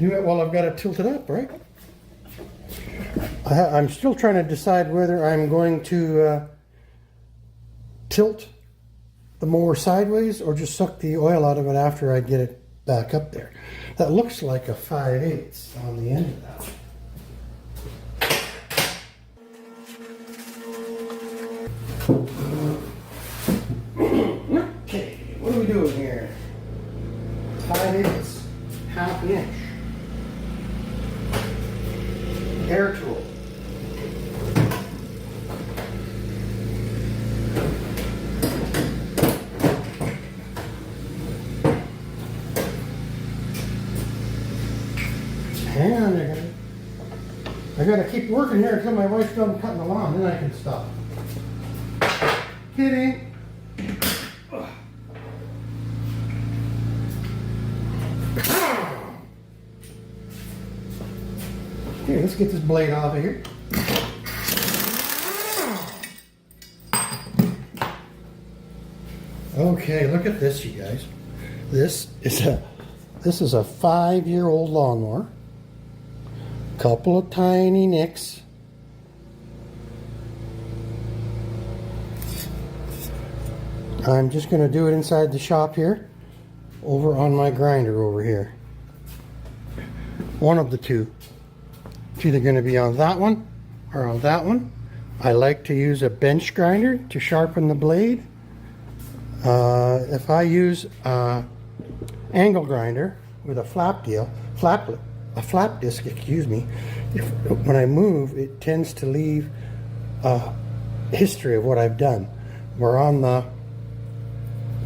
do it while I've got it tilted up, right? I'm still trying to decide whether I'm going to tilt the mower sideways or just suck the oil out of it after I get it back up there. That looks like a 5/8 on the end of that. Okay, what are we doing here? 5/8, half inch. Air tool. Hang on there, guys. I gotta keep working here until my wife's done cutting the lawn, then I can stop. Kidding. Okay, let's get this blade off of here. Okay, look at this, you guys. This is a 5-year-old lawnmower. Couple of tiny nicks. I'm just going to do it inside the shop here, over on my grinder over here. One of the two. It's either going to be on that one or on that one. I like to use a bench grinder to sharpen the blade. If I use angle grinder with a flap disc, excuse me, when I move, it tends to leave a history of what I've done. Where on the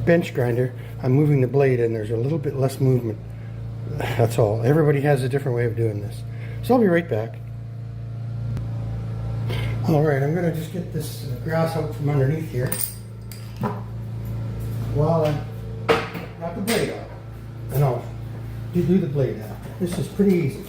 bench grinder, I'm moving the blade and there's a little bit less movement. That's all. Everybody has a different way of doing this. So I'll be right back. Alright, I'm going to just get this grass out from underneath here while I got the blade off. And I'll do the blade out. This is pretty easy.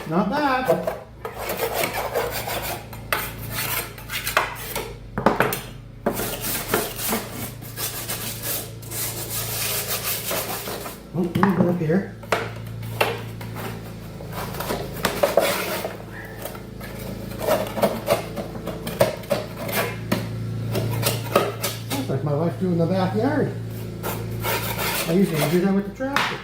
Not bad. Oh, let me go up here. Sounds like my wife doing the backyard. I usually do that with the tractor.